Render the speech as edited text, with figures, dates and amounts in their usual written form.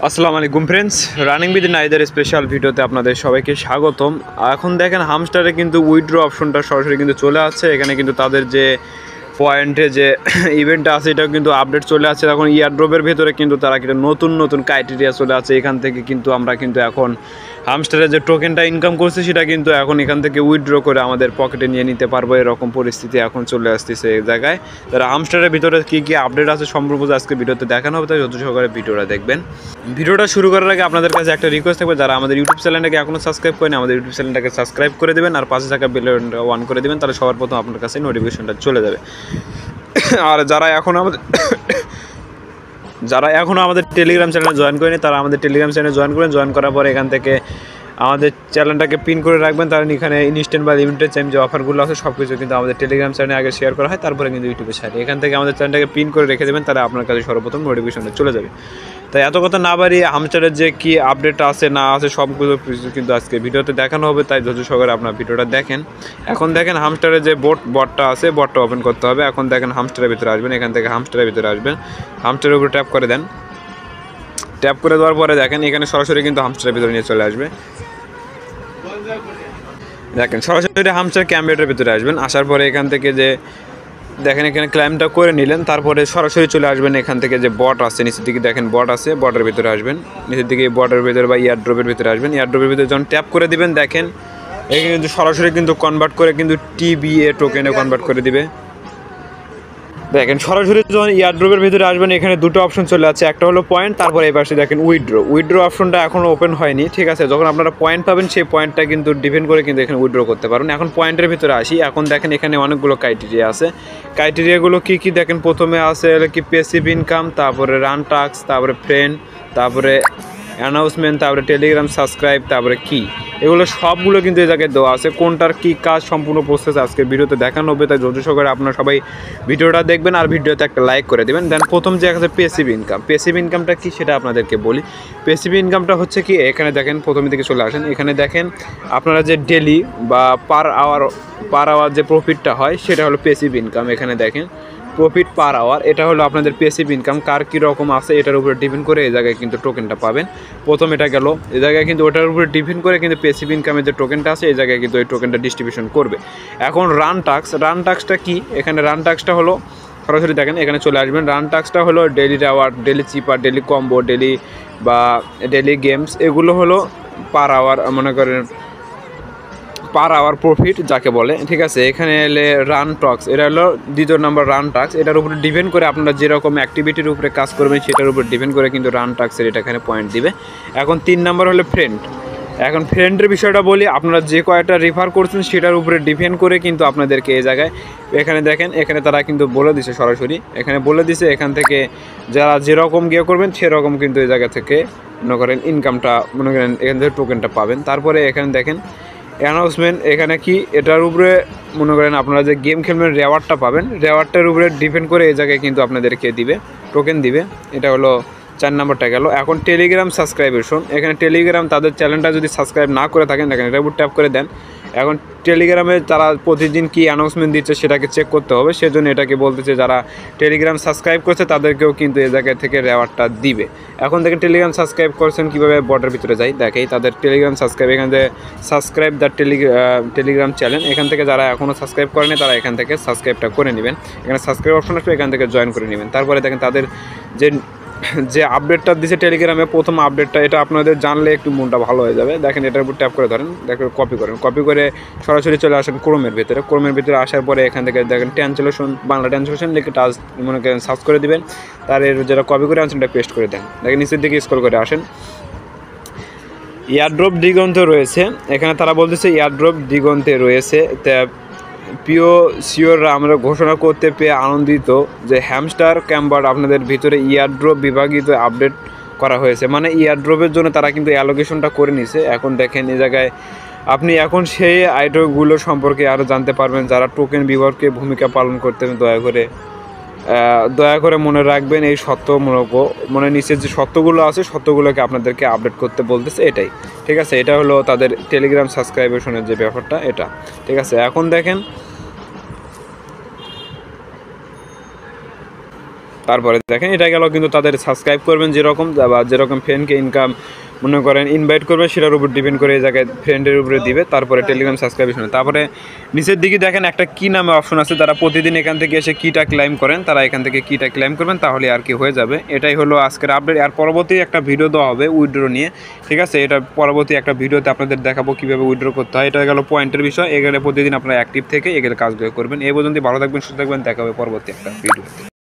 আসসালামু আলাইকুম friends, running with neither special ভিডিওতে আপনাদের সবাইকে স্বাগতম। এখন দেখেন হামস্টারে কিন্তু উইথড্র অপশনটা সরাসরি কিন্তু চলে আসছে। এখানে কিন্তু তাদের যে পয়েন্টে যে ইভেন্টটা আছে এটাও কিন্তু আপডেট চলে আসছে। এখন ইয়ারড্রপের ভেতরে কিন্তু তারা কিন্তু নতুন ক্রাইটেরিয়া চলে আসছে। এখান থেকে কিন্তু আমরা কিন্তু এখন হামস্টারের যে টোকেনটা ইনকাম করছি সেটা কিন্তু এখন এখান থেকে উইথড্র করে আমাদের পকেটে নিয়ে নিতে পারবো, এরকম পরিস্থিতি এখন চলে আসতেছে এই জায়গায়। তারা হামস্টারের ভিতরে কী কী আপডেট আছে সম্পূর্ণ আজকে ভিডিওতে দেখানো হবে, তাই যত সহকারে ভিডিওটা দেখবেন। ভিডিওটা শুরু করার আগে আপনাদের কাছে একটা রিকোয়েস্ট থাকবে, যারা আমাদের ইউটিউব চ্যানেলটাকে এখনও সাবস্ক্রাইব করেন আমাদের ইউটিউব চ্যানেলটাকে সাবস্ক্রাইব করে দেবেন আর পাশে থাকা বেল আইকনটা অন করে দেবেন, তাহলে সবার প্রথম আপনার কাছে নোটিফিকেশনটা চলে যাবে। আর যারা এখনও আমাদের টেলিগ্রাম চ্যানেলে জয়েন করেনি তারা আমাদের টেলিগ্রাম চ্যানেলে জয়েন করেন। জয়েন করার পরে এখান থেকে আমাদের চ্যানেলটাকে পিন করে রাখবেন, তাহলে এখানে ইনস্ট্যান্ট বা লিমিটেড টাইম যে অফারগুলো আছে সব কিছু কিন্তু আমাদের টেলিগ্রাম চ্যানেলে আগে শেয়ার করা হয়, তারপরে কিন্তু ইউটিউবে ছাড়ে। এখান থেকে আমাদের চ্যানেলটাকে পিন করে রেখে দেবেন, তাহলে আপনার কাছে সর্বপ্রথম নোটিফিকেশনটা চলে যাবে। তাই এত কথা না বাড়িয়ে হামস্টারের যে কী আপডেট আছে না আছে সবগুলো কিছু কিন্তু আজকে ভিডিওতে দেখানো হবে, তাই ধৈর্য সহকারে আপনার ভিডিওটা দেখেন। এখন দেখেন হামস্টারের যে বটটা আছে, বটটা ওপেন করতে হবে। এখন দেখেন হামস্টারের ভিতরে আসবেন, এখান থেকে হামস্টারের ভিতরে আসবেন, হামস্টারের উপরে ট্যাপ করে দেন। ট্যাপ করে দেওয়ার পরে দেখেন এখানে সরাসরি কিন্তু হামস্টারের ভিতরে নিয়ে চলে আসবে। দেখেন সরাসরি হামস্টার ক্যাম্পেটের ভিতরে আসবেন। আসার পরে এখান থেকে যে দেখেন এখানে ক্লাইমটা করে নিলেন, তারপরে সরাসরি চলে আসবেন এখান থেকে যে বট আছে নিচের দিকে দেখেন বট আছে, বটের ভিতরে আসবেন। নিচের দিকে বটের ভিতরে বা ইয়ারড্রপের ভিতরে আসবেন। ইয়ারড্রপের ভিতরে যখন ট্যাপ করে দিবেন দেখেন এখানে কিন্তু সরাসরি কিন্তু কনভার্ট করে কিন্তু টিবিএ টোকেনে কনভার্ট করে দিবে। দেখেন সরাসরি যখন ইয়ারড্রপের ভিতরে আসবেন এখানে দুটো অপশন চলে আছে, একটা হলো পয়েন্ট, তারপরে এই পাশে দেখেন উইথড্র অপশনটা এখনও ওপেন হয়নি। ঠিক আছে, যখন আপনারা পয়েন্ট পাবেন সেই পয়েন্টটা কিন্তু ডিপেন্ড করে কিন্তু এখানে উইথড্র করতে পারেন। এখন পয়েন্টের ভিতরে আসি। এখন দেখেন এখানে অনেকগুলো ক্রাইটেরিয়া আছে। ক্রাইটেরিয়াগুলো কী কী দেখেন, প্রথমে আছে কি প্যাসিভ ইনকাম, তারপরে রান টাস্ক, তারপরে ফ্রেন্ড, তারপরে অ্যানাউন্সমেন্ট, তারপরে টেলিগ্রাম সাবস্ক্রাইব, তারপরে কি, এগুলো সবগুলো কিন্তু এই জায়গায় দেওয়া আছে। কোনটার কী কাজ সম্পূর্ণ প্রসেস আজকে ভিডিওতে দেখানো হবে, তাই ধৈর্য সহকারে আপনারা সবাই ভিডিওটা দেখবেন আর ভিডিওতে একটা লাইক করে দেবেন। দেন প্রথম যে আছে প্যাসিভ ইনকাম। প্যাসিভ ইনকামটা কি সেটা আপনাদেরকে বলি। প্যাসিভ ইনকামটা হচ্ছে কি, এখানে দেখেন প্রথমে দিকে চলে আসেন, এখানে দেখেন আপনারা যে ডেলি বা পার আওয়ার যে প্রফিটটা হয় সেটা হলো প্যাসিভ ইনকাম। এখানে দেখেন প্রফিট পার আওয়ার, এটা হলো আপনাদের প্যাসিভ ইনকাম। কার কী রকম আছে এটার উপরে ডিপেন্ড করে এই জায়গায় কিন্তু টোকেনটা পাবেন। প্রথম এটা গেল, এই জায়গায় কিন্তু ওটার উপরে ডিপেন্ড করে কিন্তু প্যাসিভ ইনকামের যে টোকেনটা আছে এই জায়গায় কিন্তু ওই টোকেনটা ডিস্ট্রিবিউশন করবে। এখন রান টাস্কটা কি, এখানে রান টাস্কটা হলো সরাসরি দেখেন এখানে চলে আসবেন। রান টাস্কটা হলো ডেলি রিওয়ার্ড, ডেলি চিপার, ডেলি কম্বো, ডেলি বা ডেলি গেমস, এগুলো হলো পার আওয়ার, মনে করেন পার আওয়ার প্রফিট যাকে বলে। ঠিক আছে, এখানে এলে রান টাস্ক, এটা হলো দ্বিতীয় নম্বর রান টাস্ক। এটার উপরে ডিপেন্ড করে আপনারা যেরকম অ্যাক্টিভিটির উপরে কাজ করবেন সেটার উপর ডিপেন্ড করে কিন্তু রান টাস্কের এটা এখানে পয়েন্ট দিবে। এখন 3 নম্বর হলো ফ্রেন্ড। এখন ফ্রেন্ডের বিষয়টা বলি, আপনারা যে কয়টা রেফার করছেন সেটার উপরে ডিপেন্ড করে কিন্তু আপনাদেরকে এই জায়গায় এখানে দেখেন এখানে তারা কিন্তু বলে দিছে, সরাসরি এখানে বলে দিছে এখান থেকে যারা যেরকম গিয়ে করবেন সেরকম কিন্তু এই জায়গা থেকে মনে করেন ইনকামটা মনে করেন এখান থেকে টোকেনটা পাবেন। তারপরে এখানে দেখেন অ্যানাউন্সমেন্ট, এখানে কি এটার উপরে মনে করেন আপনারা যে গেম খেলবেন রেওয়ার্ডটা পাবেন, রেওয়ার্ডটার উপরে ডিপেন্ড করে এই জায়গায় কিন্তু আপনাদেরকে দিবে টোকেন দিবে। এটা হলো 4 নম্বরটা গেল। এখন টেলিগ্রাম সাবস্ক্রাইবেশন, এখানে টেলিগ্রাম তাদের চ্যানেলটা যদি সাবস্ক্রাইব না করে থাকেন দেখেন এটার উপর ট্যাপ করে দেন। এখন টেলিগ্রামে তারা প্রতিদিন কি অ্যানাউন্সমেন্ট দিচ্ছে সেটাকে চেক করতে হবে, সেজন্য এটাকে বলতেছে যারা টেলিগ্রাম সাবস্ক্রাইব করছে তাদেরকেও কিন্তু এই জায়গায় থেকে রেওয়ার্ডটা দিবে। এখন দেখেন টেলিগ্রাম সাবস্ক্রাইব করছেন কীভাবে, বটের ভিতরে যাই দেখেই তাদের টেলিগ্রাম সাবস্ক্রাইব, এখান থেকে সাবস্ক্রাইব দ্য টেলিগ্রাম চ্যানেল, এখান থেকে যারা এখনও সাবস্ক্রাইব করেনি তারা এখান থেকে সাবস্ক্রাইবটা করে নেবেন। এখানে সাবস্ক্রাইব অপশন আসবে, এখান থেকে জয়েন করে নেবেন। তারপরে দেখেন তাদের যে আপডেটটা দিছে টেলিগ্রামে প্রথম আপডেটটা, এটা আপনাদের জানলে একটু মনটা ভালো হয়ে যাবে। দেখেন এটার উপর ট্যাপ করে ধরেন, দেখেন কপি করে সরাসরি চলে আসেন ক্রোমের ভিতরে আসার পরে এখান থেকে দেখেন ট্রান্সলেশন, বাংলা ট্রান্সলেশন লিখে টাচ মনে করেন সার্চ করে দিবেন, তার যেটা কপি করে আনছেন এটা পেস্ট করে দেন। দেখেন নিচের দিকে স্ক্রল করে আসেন, এয়ারড্রপ দিগন্তে রয়েছে, এখানে তারা বলতেছে এয়ারড্রপ দিগন্তে রয়েছে। প্রিয় সিওররা, আমরা ঘোষণা করতে পেয়ে আনন্দিত যে হ্যামস্টার ক্যাম্পার আপনাদের ভিতরে ইয়ারড্রপ বিভাগিত আপডেট করা হয়েছে। মানে ইয়ারড্রপের জন্য তারা কিন্তু অ্যালোকেশনটা করে নিছে। এখন দেখেন এই জায়গায় আপনি এখন সেই আইটেমগুলো সম্পর্কে আরও জানতে পারবেন। যারা টোকেন বিভাগকে ভূমিকা পালন করতেন দয়া করে মনে রাখবেন এই সত্যমূলক মানে নিচের যে সত্যগুলো আছে সত্যগুলোকে আপনাদেরকে আপডেট করতে বলতেছে, এটাই। ঠিক আছে, এটা হলো তাদের টেলিগ্রাম সাবস্ক্রাইবেশনের যে ব্যাপারটা এটা। ঠিক আছে, এখন দেখেন তারপরে দেখেন এটা গেল কিন্তু তাদের সাবস্ক্রাইব করবেন যেরকম, বা যেরকম ফ্রেন্ডকে ইনকাম মনে করেন ইনভাইট করবে সেটার উপর ডিপেন্ড করে এই জায়গায় ফ্রেন্ডের উপরে দিবে। তারপরে টেলিগ্রাম সাবস্ক্রাইবেশন, তারপরে নিচের দিকে দেখেন একটা কি নামে অপশন আছে, তারা প্রতিদিন এখান থেকে এসে কিটা ক্লাইম করেন, তারা এখান থেকে কিটা ক্লাইম করবেন, তাহলে আর কি হয়ে যাবে। এটাই হলো আজকের আপডেট। আর পরবর্তী একটা ভিডিও দেওয়া হবে উইথড্র নিয়ে, ঠিক আছে? এটা পরবর্তী একটা ভিডিওতে আপনাদের দেখাবো কীভাবে উইথড্র করতে হয়। এটা গেল পয়েন্টের বিষয়, এগুলো প্রতিদিন আপনারা অ্যাক্টিভ থেকে এগুলো কাজগুলো করবেন। এই পর্যন্ত ভালো থাকবেন, সুস্থ থাকবেন, দেখা হবে পরবর্তী একটা ভিডিওতে।